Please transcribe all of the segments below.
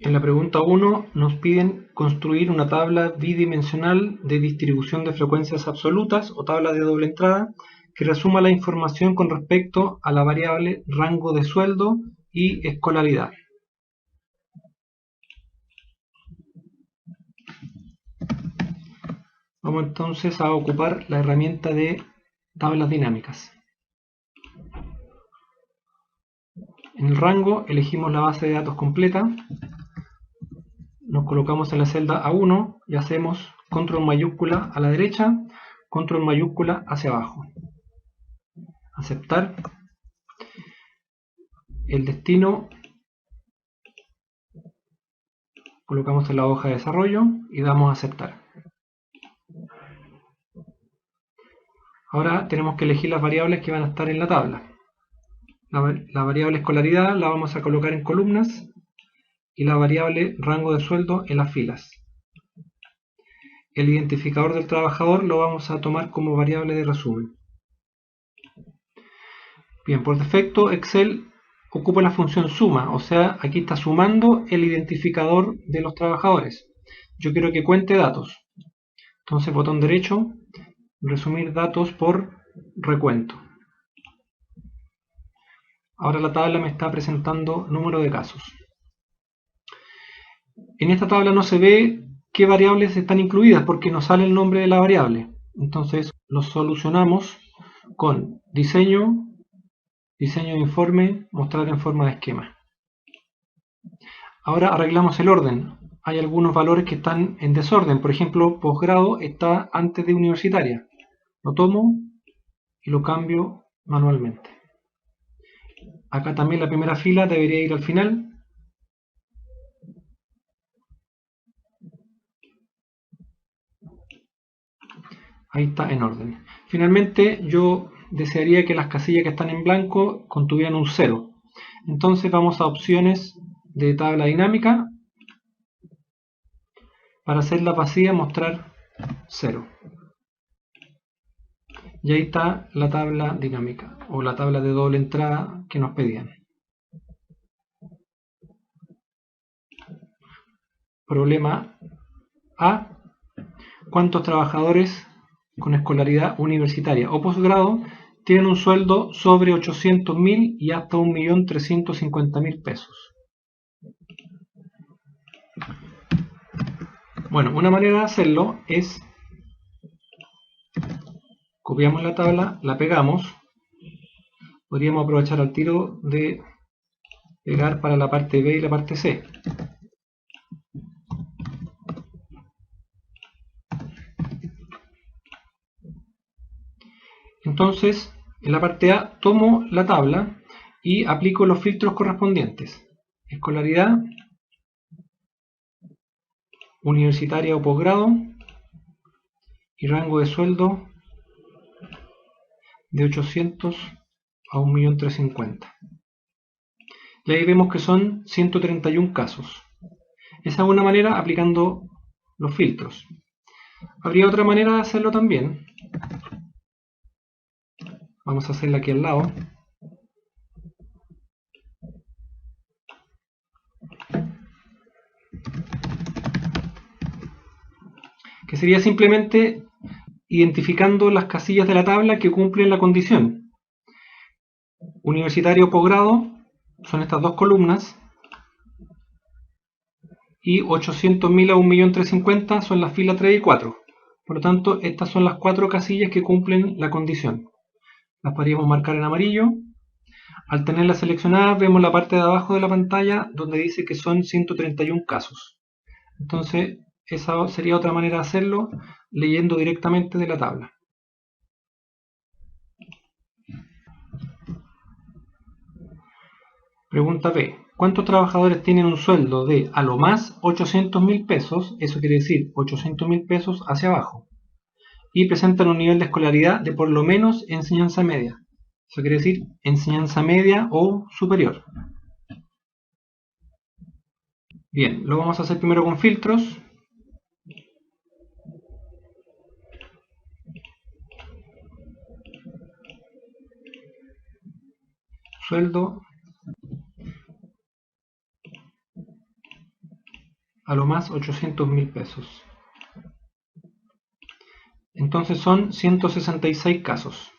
En la pregunta 1 nos piden construir una tabla bidimensional de distribución de frecuencias absolutas o tabla de doble entrada que resuma la información con respecto a la variable rango de sueldo y escolaridad. Vamos entonces a ocupar la herramienta de tablas dinámicas. En el rango elegimos la base de datos completa, nos colocamos en la celda A1 y hacemos control mayúscula a la derecha, control mayúscula hacia abajo. Aceptar. El destino colocamos en la hoja de desarrollo y damos a aceptar. Ahora tenemos que elegir las variables que van a estar en la tabla. La variable escolaridad la vamos a colocar en columnas y la variable rango de sueldo en las filas. El identificador del trabajador lo vamos a tomar como variable de resumen. Bien, por defecto Excel ocupa la función suma, o sea, aquí está sumando el identificador de los trabajadores. Yo quiero que cuente datos. Entonces, botón derecho, resumir datos por recuento. Ahora la tabla me está presentando número de casos. En esta tabla no se ve qué variables están incluidas porque no sale el nombre de la variable. Entonces lo solucionamos con diseño de informe, mostrar en forma de esquema. Ahora arreglamos el orden. Hay algunos valores que están en desorden. Por ejemplo, posgrado está antes de universitaria. Lo tomo y lo cambio manualmente. Acá también la primera fila debería ir al final. Ahí está en orden. Finalmente yo desearía que las casillas que están en blanco contuvieran un 0. Entonces vamos a opciones de tabla dinámica. Para hacerla vacía mostrar 0. Y ahí está la tabla dinámica o la tabla de doble entrada que nos pedían. Problema A. ¿Cuántos trabajadores con escolaridad universitaria o posgrado tienen un sueldo sobre 800.000 y hasta 1.350.000 pesos? Bueno, una manera de hacerlo es copiamos la tabla, la pegamos. Podríamos aprovechar al tiro de pegar para la parte B y la parte C. Entonces, en la parte A tomo la tabla y aplico los filtros correspondientes. Escolaridad, universitaria o posgrado y rango de sueldo de 800 a 1.350.000. Y ahí vemos que son 131 casos. Esa es una manera aplicando los filtros. Habría otra manera de hacerlo también. Vamos a hacerla aquí al lado. Que sería simplemente identificando las casillas de la tabla que cumplen la condición. Universitario o posgrado son estas dos columnas y 800.000 a 1.350.000 son las filas 3 y 4. Por lo tanto, estas son las 4 casillas que cumplen la condición. Las podríamos marcar en amarillo. Al tenerlas seleccionadas, vemos la parte de abajo de la pantalla donde dice que son 131 casos. Entonces, esa sería otra manera de hacerlo, leyendo directamente de la tabla. Pregunta B. ¿Cuántos trabajadores tienen un sueldo de a lo más 800.000 pesos? Eso quiere decir 800.000 pesos hacia abajo. Y presentan un nivel de escolaridad de por lo menos enseñanza media. Eso quiere decir enseñanza media o superior. Bien, lo vamos a hacer primero con filtros. Sueldo. a lo más 800.000 pesos. Entonces son 166 casos.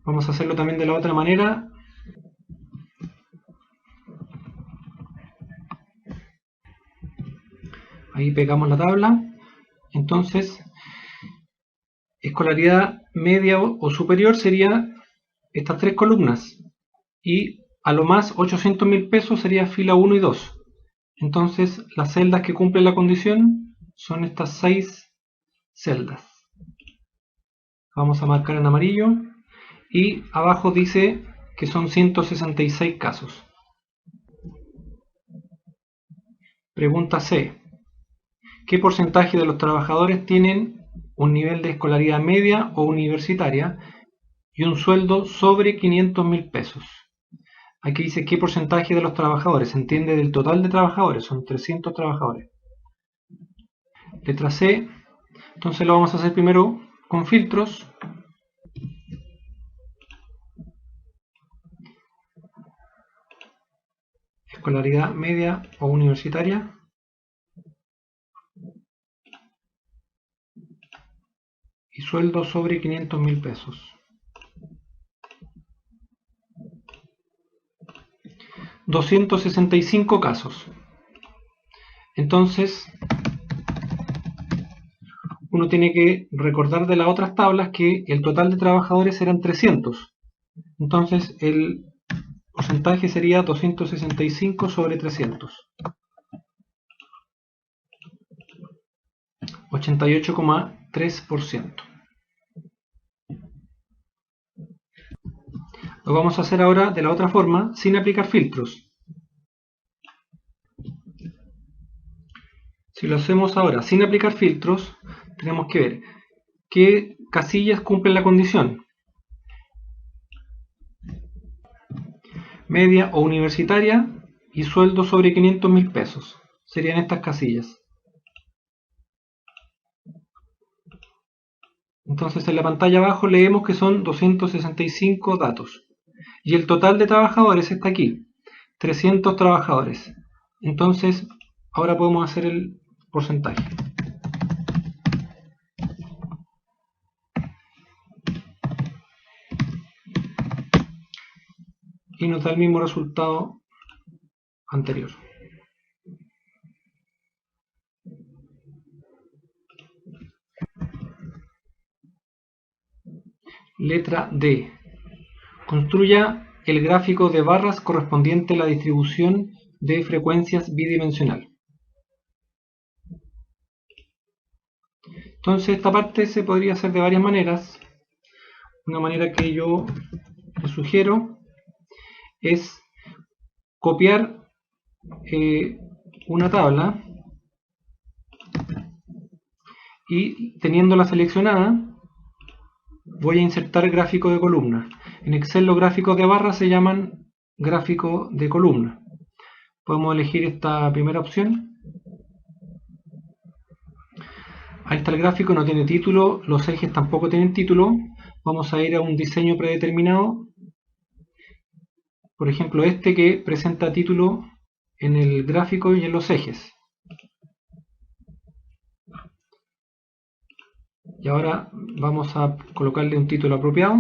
Vamos a hacerlo también de la otra manera. Ahí pegamos la tabla. Entonces, escolaridad media o superior sería estas tres columnas. Y a lo más 800.000 pesos sería fila 1 y 2. Entonces, las celdas que cumplen la condición son estas 6 celdas. Vamos a marcar en amarillo. Y abajo dice que son 166 casos. Pregunta C. ¿Qué porcentaje de los trabajadores tienen un nivel de escolaridad media o universitaria y un sueldo sobre 500.000 pesos? Aquí dice qué porcentaje de los trabajadores. Se entiende del total de trabajadores. Son 300 trabajadores. Letra C. Entonces lo vamos a hacer primero con filtros. Escolaridad media o universitaria. Y sueldo sobre 500.000 pesos. $265 casos. Entonces, uno tiene que recordar de las otras tablas que el total de trabajadores eran 300. Entonces, el porcentaje sería 265 sobre 300. 88,3%. Lo vamos a hacer ahora de la otra forma, sin aplicar filtros. Si lo hacemos ahora sin aplicar filtros, tenemos que ver qué casillas cumplen la condición. Media o universitaria y sueldo sobre 500.000 pesos. Serían estas casillas. Entonces en la pantalla abajo leemos que son 265 datos. Y el total de trabajadores está aquí, 300 trabajadores. Entonces, ahora podemos hacer el porcentaje. Y nos da el mismo resultado anterior. Letra D. Construya el gráfico de barras correspondiente a la distribución de frecuencias bidimensional. Entonces esta parte se podría hacer de varias maneras. Una manera que yo les sugiero es copiar una tabla y teniéndola seleccionada voy a insertar gráfico de columna. En Excel los gráficos de barra se llaman gráfico de columna. Podemos elegir esta primera opción. Ahí está el gráfico, no tiene título, los ejes tampoco tienen título. Vamos a ir a un diseño predeterminado. Por ejemplo, este que presenta título en el gráfico y en los ejes. Y ahora vamos a colocarle un título apropiado.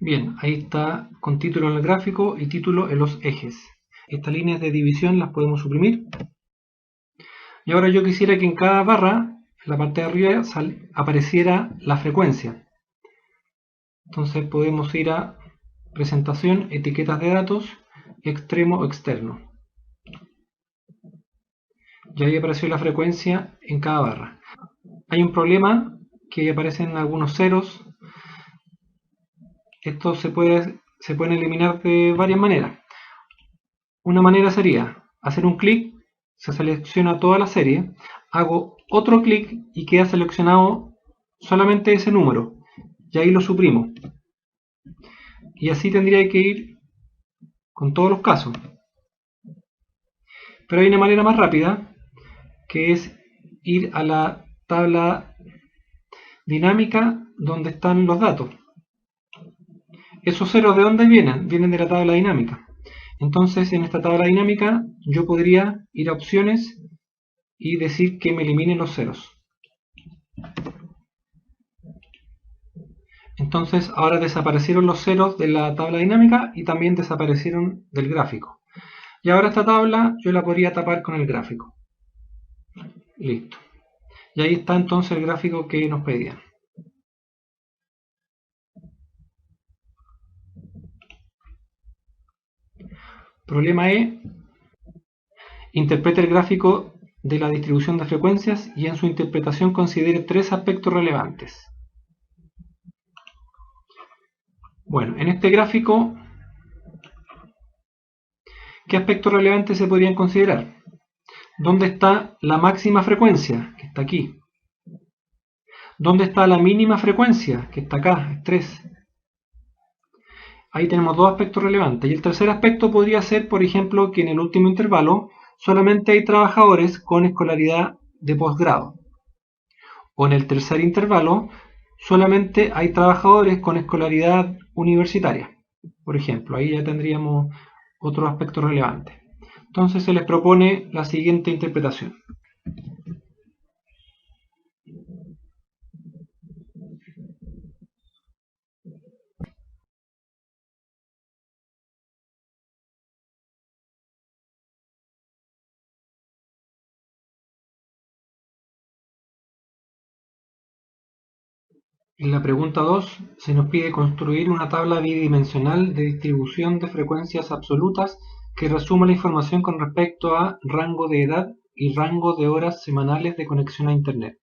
Bien, ahí está con título en el gráfico y título en los ejes. Estas líneas de división las podemos suprimir. Y ahora yo quisiera que en cada barra, en la parte de arriba, apareciera la frecuencia. Entonces podemos ir a presentación, etiquetas de datos, extremo o externo. Y ahí apareció la frecuencia en cada barra. Hay un problema que aparecen algunos ceros. Esto se pueden eliminar de varias maneras. Una manera sería hacer un clic, se selecciona toda la serie, hago otro clic y queda seleccionado solamente ese número. Y ahí lo suprimo. Y así tendría que ir con todos los casos. Pero hay una manera más rápida, que es ir a la tabla dinámica donde están los datos. ¿Esos ceros de dónde vienen? Vienen de la tabla dinámica. Entonces, en esta tabla dinámica yo podría ir a opciones y decir que me eliminen los ceros. Entonces, ahora desaparecieron los ceros de la tabla dinámica y también desaparecieron del gráfico. Y ahora esta tabla yo la podría tapar con el gráfico. Listo. Y ahí está entonces el gráfico que nos pedían. Problema E. Interprete el gráfico de la distribución de frecuencias y en su interpretación considere tres aspectos relevantes. Bueno, en este gráfico, ¿qué aspectos relevantes se podrían considerar? ¿Dónde está la máxima frecuencia? Que está aquí. ¿Dónde está la mínima frecuencia? Que está acá, es 3. Ahí tenemos dos aspectos relevantes. Y el tercer aspecto podría ser, por ejemplo, que en el último intervalo solamente hay trabajadores con escolaridad de posgrado. O en el tercer intervalo solamente hay trabajadores con escolaridad universitaria. Por ejemplo, ahí ya tendríamos otro aspecto relevante. Entonces se les propone la siguiente interpretación. En la pregunta 2 se nos pide construir una tabla bidimensional de distribución de frecuencias absolutas que resuma la información con respecto a rango de edad y rango de horas semanales de conexión a Internet.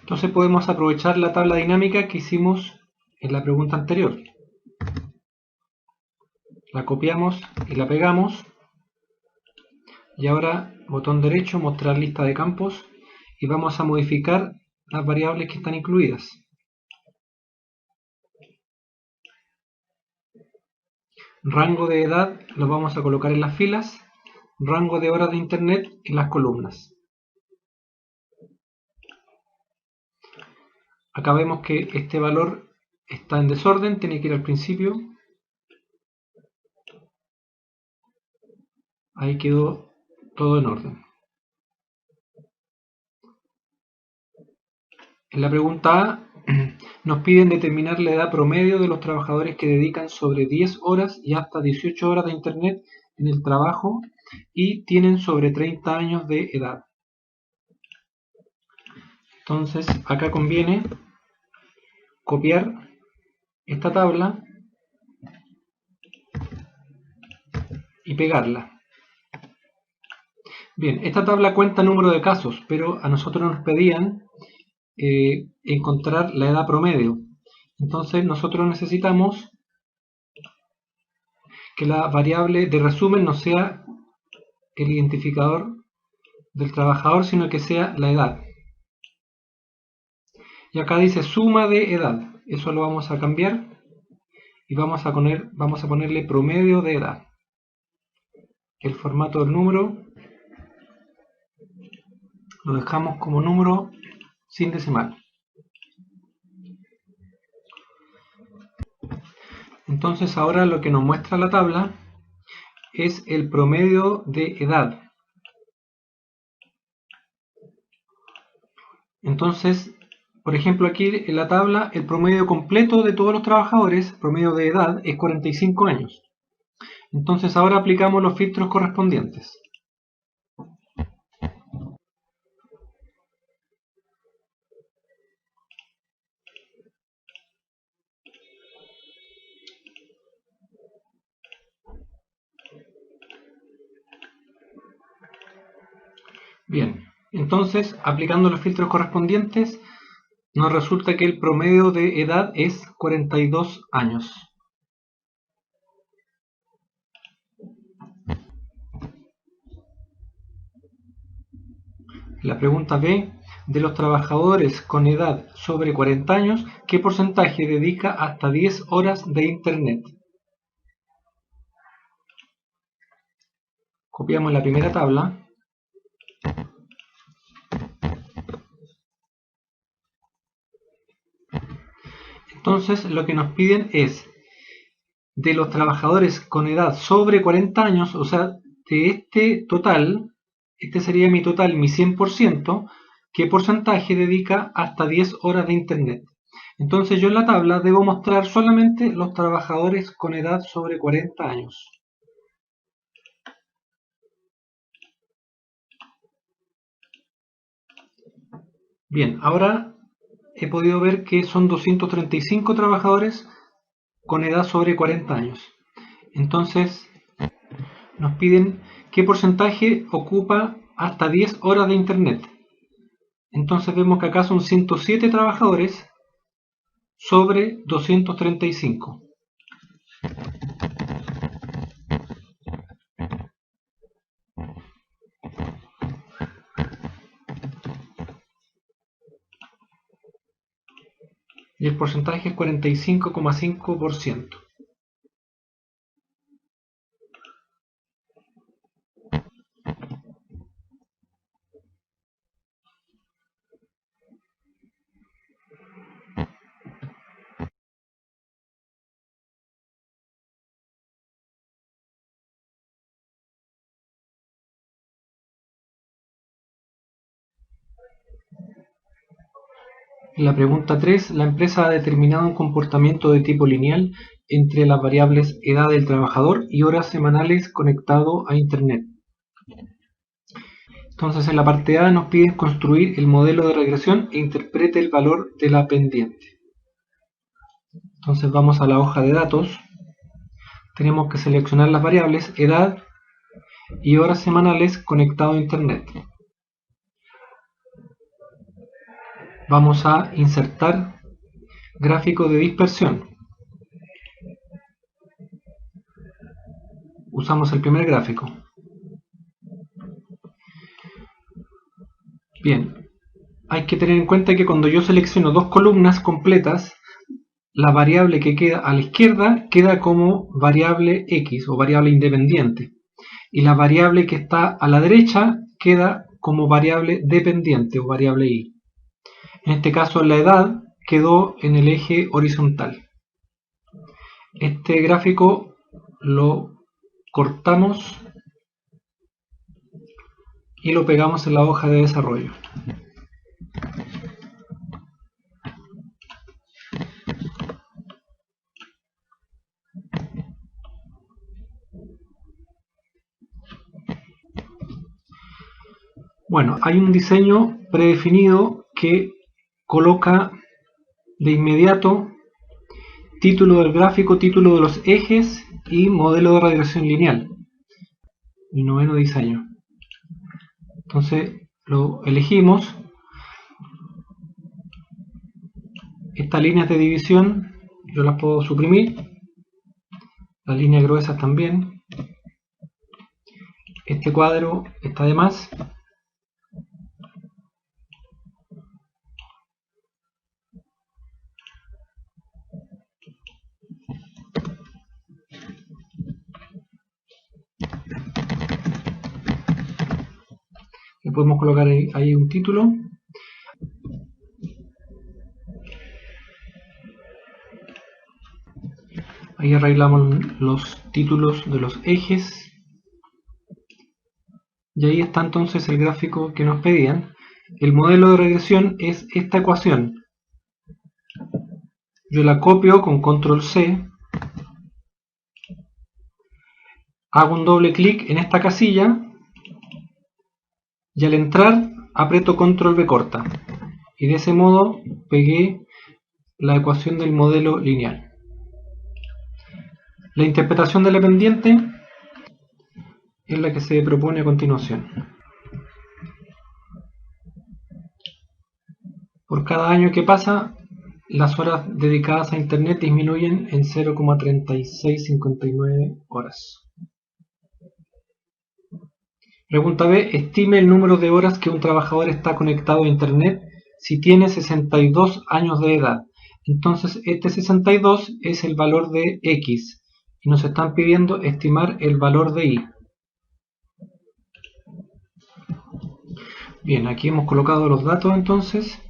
Entonces podemos aprovechar la tabla dinámica que hicimos en la pregunta anterior. La copiamos y la pegamos. Y ahora, botón derecho, mostrar lista de campos, y vamos a modificar las variables que están incluidas. Rango de edad lo vamos a colocar en las filas, rango de horas de internet en las columnas. Acá vemos que este valor está en desorden, tiene que ir al principio. Ahí quedó todo en orden. En la pregunta A nos piden determinar la edad promedio de los trabajadores que dedican sobre 10 horas y hasta 18 horas de internet en el trabajo y tienen sobre 30 años de edad. Entonces acá conviene copiar esta tabla y pegarla. Bien, esta tabla cuenta número de casos, pero a nosotros nos pedían encontrar la edad promedio. Entonces nosotros necesitamos que la variable de resumen no sea el identificador del trabajador, sino que sea la edad. Y acá dice suma de edad. Eso lo vamos a cambiar y vamos a ponerle promedio de edad. El formato del número lo dejamos como número sin decimal. Entonces ahora lo que nos muestra la tabla es el promedio de edad. Entonces, por ejemplo, aquí en la tabla el promedio completo de todos los trabajadores, promedio de edad, es 45 años. Entonces ahora aplicamos los filtros correspondientes. Bien, entonces aplicando los filtros correspondientes nos resulta que el promedio de edad es 42 años. La pregunta B, de los trabajadores con edad sobre 40 años, ¿qué porcentaje dedica hasta 10 horas de internet? Copiamos la primera tabla. Entonces lo que nos piden es de los trabajadores con edad sobre 40 años, o sea, de este total, este sería mi total, mi 100%, ¿qué porcentaje dedica hasta 10 horas de internet? Entonces yo en la tabla debo mostrar solamente los trabajadores con edad sobre 40 años. Bien, ahora he podido ver que son 235 trabajadores con edad sobre 40 años. Entonces nos piden qué porcentaje ocupa hasta 10 horas de internet. Entonces vemos que acá son 107 trabajadores sobre 235. Y el porcentaje es 45,5%. En la pregunta 3, la empresa ha determinado un comportamiento de tipo lineal entre las variables edad del trabajador y horas semanales conectado a Internet. Entonces en la parte A nos piden construir el modelo de regresión e interprete el valor de la pendiente. Entonces vamos a la hoja de datos. Tenemos que seleccionar las variables edad y horas semanales conectado a Internet. Vamos a insertar gráfico de dispersión. Usamos el primer gráfico. Bien, hay que tener en cuenta que cuando yo selecciono dos columnas completas, la variable que queda a la izquierda queda como variable X o variable independiente, y la variable que está a la derecha queda como variable dependiente o variable Y. En este caso la edad quedó en el eje horizontal. Este gráfico lo cortamos y lo pegamos en la hoja de desarrollo. Bueno, hay un diseño predefinido que coloca de inmediato título del gráfico, título de los ejes y modelo de regresión lineal. Mi noveno diseño. Entonces lo elegimos. Estas líneas de división yo las puedo suprimir. Las líneas gruesas también. Este cuadro está de más. Le podemos colocar ahí un título. Ahí arreglamos los títulos de los ejes. Y ahí está entonces el gráfico que nos pedían. El modelo de regresión es esta ecuación. Yo la copio con control C. Hago un doble clic en esta casilla. Y al entrar aprieto control V corta. Y de ese modo pegué la ecuación del modelo lineal. La interpretación de la pendiente es la que se propone a continuación. Por cada año que pasa, las horas dedicadas a Internet disminuyen en 0,3659 horas. Pregunta B. Estime el número de horas que un trabajador está conectado a Internet si tiene 62 años de edad. Entonces este 62 es el valor de X y nos están pidiendo estimar el valor de Y. Bien, aquí hemos colocado los datos entonces.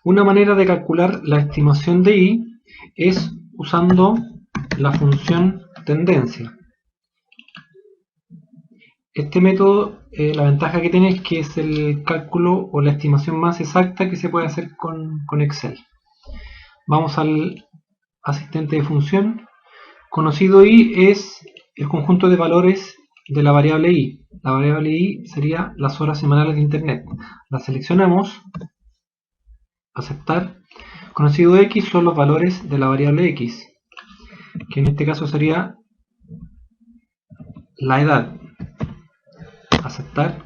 Una manera de calcular la estimación de I es usando la función tendencia. Este método, la ventaja que tiene es que es el cálculo o la estimación más exacta que se puede hacer con Excel. Vamos al asistente de función. Conocido I es el conjunto de valores de la variable I. La variable I sería las horas semanales de Internet. La seleccionamos, aceptar. Conocido X son los valores de la variable X, que en este caso sería la edad. Aceptar.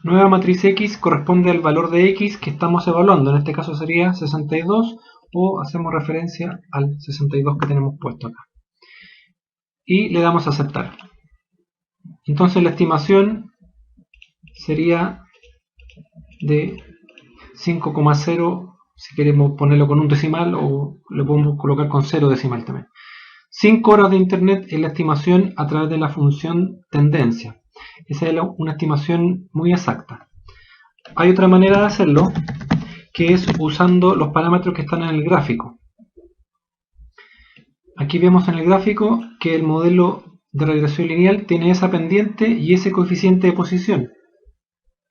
Nueva matriz X corresponde al valor de X que estamos evaluando. En este caso sería 62, o hacemos referencia al 62 que tenemos puesto acá. Y le damos a aceptar. Entonces la estimación sería de 5,0, si queremos ponerlo con un decimal, o le podemos colocar con 0 decimal también. 5 horas de Internet es la estimación a través de la función tendencia. Esa es una estimación muy exacta. Hay otra manera de hacerlo, que es usando los parámetros que están en el gráfico. Aquí vemos en el gráfico que el modelo de regresión lineal tiene esa pendiente y ese coeficiente de posición.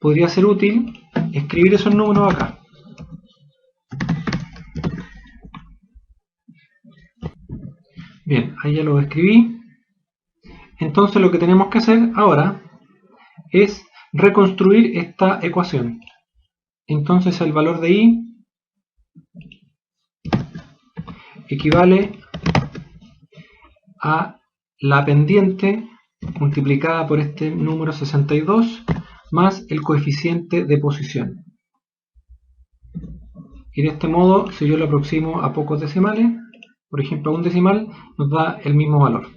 Podría ser útil escribir esos números acá. Bien, ahí ya lo escribí. Entonces lo que tenemos que hacer ahora es reconstruir esta ecuación. Entonces el valor de I equivale a la pendiente multiplicada por este número 62 más el coeficiente de posición. Y de este modo, si yo lo aproximo a pocos decimales, por ejemplo a un decimal, nos da el mismo valor.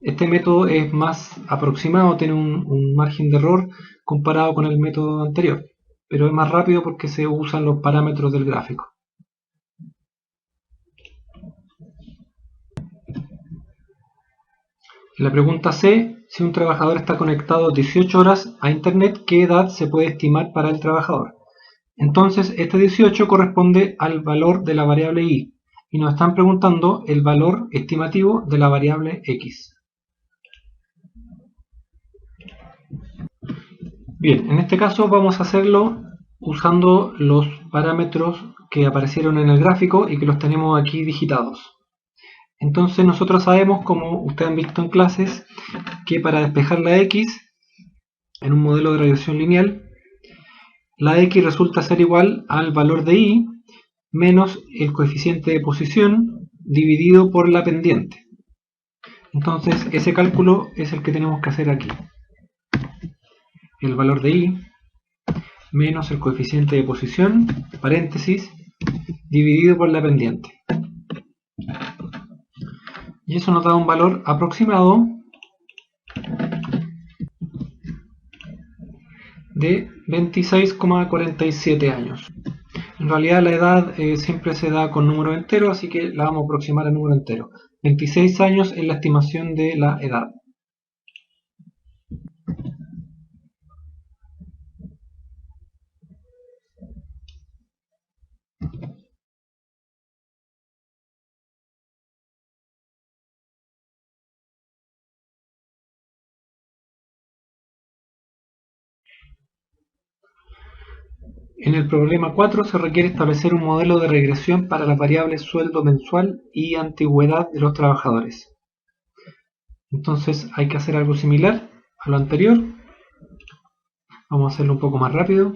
Este método es más aproximado, tiene un margen de error comparado con el método anterior, pero es más rápido porque se usan los parámetros del gráfico. En la pregunta C, si un trabajador está conectado 18 horas a Internet, ¿qué edad se puede estimar para el trabajador? Entonces, este 18 corresponde al valor de la variable I, y nos están preguntando el valor estimativo de la variable X. Bien, en este caso vamos a hacerlo usando los parámetros que aparecieron en el gráfico y que los tenemos aquí digitados. Entonces nosotros sabemos, como ustedes han visto en clases, que para despejar la X en un modelo de regresión lineal, la X resulta ser igual al valor de Y menos el coeficiente de posición dividido por la pendiente. Entonces ese cálculo es el que tenemos que hacer aquí. El valor de Y menos el coeficiente de posición, paréntesis, dividido por la pendiente. Y eso nos da un valor aproximado de 26,47 años. En realidad la edad siempre se da con número entero, así que la vamos a aproximar a número entero. 26 años es la estimación de la edad. En el problema 4 se requiere establecer un modelo de regresión para las variables sueldo mensual y antigüedad de los trabajadores. Entonces hay que hacer algo similar a lo anterior. Vamos a hacerlo un poco más rápido.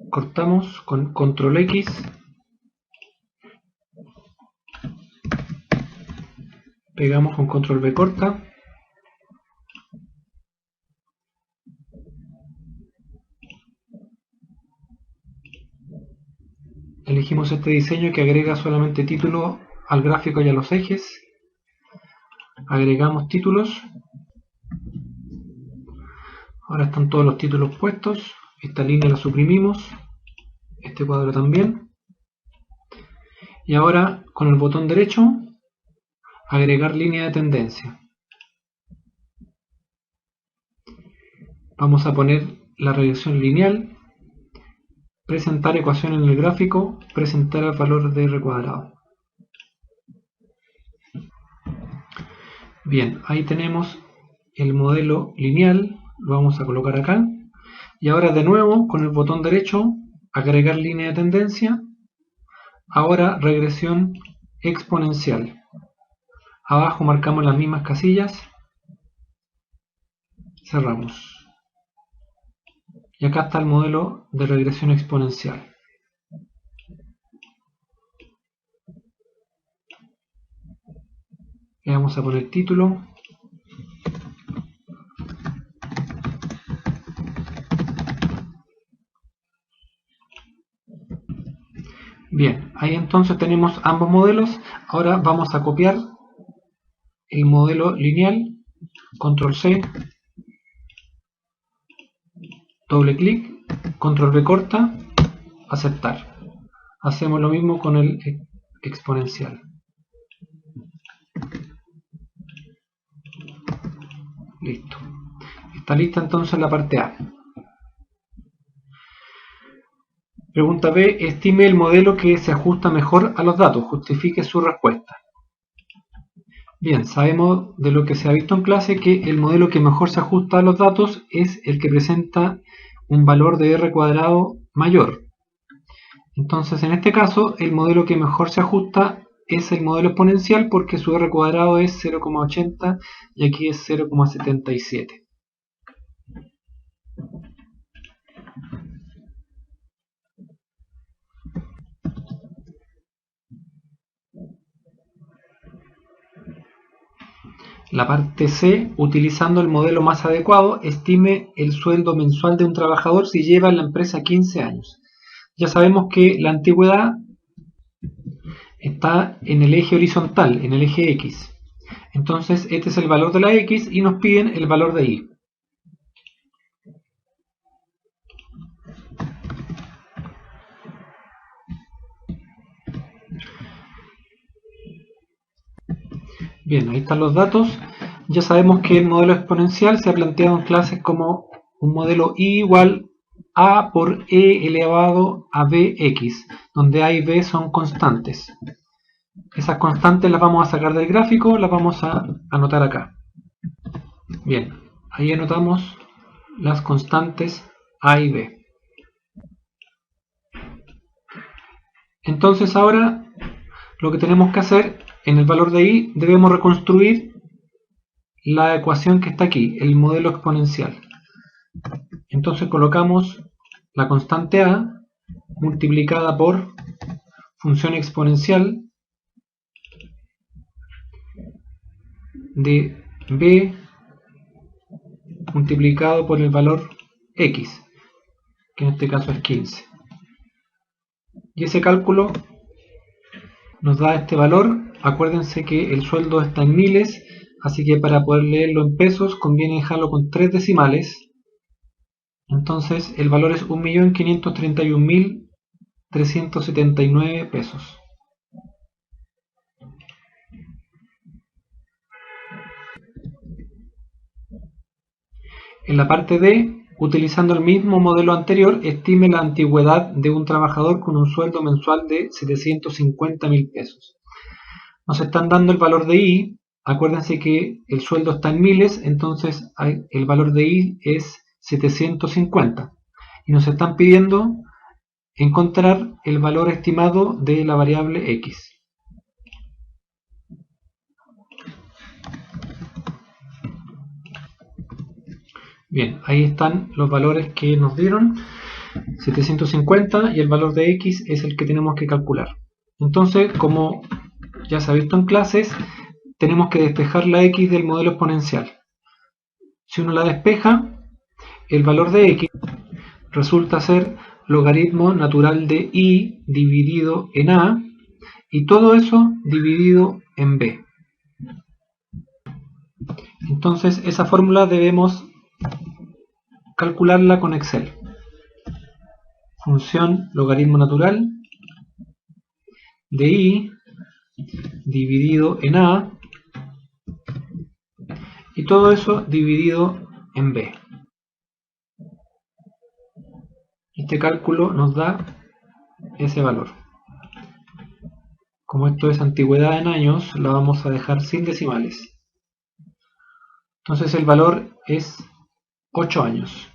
Cortamos con control X. Pegamos con control V corta. Elegimos este diseño que agrega solamente título al gráfico y a los ejes. Agregamos títulos. Ahora están todos los títulos puestos. Esta línea la suprimimos. este cuadro también. Y ahora con el botón derecho, agregar línea de tendencia. Vamos a poner la regresión lineal, presentar ecuación en el gráfico, presentar el valor de R cuadrado. Bien, ahí tenemos el modelo lineal, lo vamos a colocar acá. Y ahora de nuevo con el botón derecho, agregar línea de tendencia. Ahora regresión exponencial. Abajo marcamos las mismas casillas, cerramos. Y acá está el modelo de regresión exponencial. Le vamos a poner título. Bien, ahí entonces tenemos ambos modelos. Ahora vamos a copiar el modelo lineal, control C, doble clic, control V corta, aceptar. Hacemos lo mismo con el exponencial. Listo. Está lista entonces la parte A. Pregunta B. Estime el modelo que se ajusta mejor a los datos. Justifique su respuesta. Bien, sabemos de lo que se ha visto en clase que el modelo que mejor se ajusta a los datos es el que presenta un valor de R cuadrado mayor. Entonces, en este caso, el modelo que mejor se ajusta es el modelo exponencial porque su R cuadrado es 0,80 y aquí es 0,77. La parte C, utilizando el modelo más adecuado, estime el sueldo mensual de un trabajador si lleva en la empresa 15 años. Ya sabemos que la antigüedad está en el eje horizontal, en el eje X. Entonces este es el valor de la X y nos piden el valor de Y. Bien, ahí están los datos. Ya sabemos que el modelo exponencial se ha planteado en clases como un modelo Y igual A por E elevado a Bx, donde A y B son constantes. Esas constantes las vamos a sacar del gráfico, las vamos a anotar acá. Bien, ahí anotamos las constantes A y B. Entonces ahora lo que tenemos que hacer, en el valor de Y debemos reconstruir la ecuación que está aquí, el modelo exponencial. Entonces colocamos la constante A multiplicada por función exponencial de B multiplicado por el valor X, que en este caso es 15. Y ese cálculo nos da este valor. Acuérdense que el sueldo está en miles, así que para poder leerlo en pesos conviene dejarlo con 3 decimales. Entonces el valor es 1.531.379 pesos. En la parte D, utilizando el mismo modelo anterior, estime la antigüedad de un trabajador con un sueldo mensual de 750.000 pesos. Nos están dando el valor de I. Acuérdense que el sueldo está en miles, entonces el valor de I es 750. Y nos están pidiendo encontrar el valor estimado de la variable X. Bien, ahí están los valores que nos dieron, 750, y el valor de X es el que tenemos que calcular. Entonces, como ya se ha visto en clases, tenemos que despejar la X del modelo exponencial. Si uno la despeja, el valor de X resulta ser logaritmo natural de Y dividido en A, y todo eso dividido en B. Entonces esa fórmula debemos calcularla con Excel. función logaritmo natural de i dividido en a, y todo eso dividido en b. Este cálculo nos da ese valor. Como esto es antigüedad en años, la vamos a dejar sin decimales. Entonces el valor es 8 años.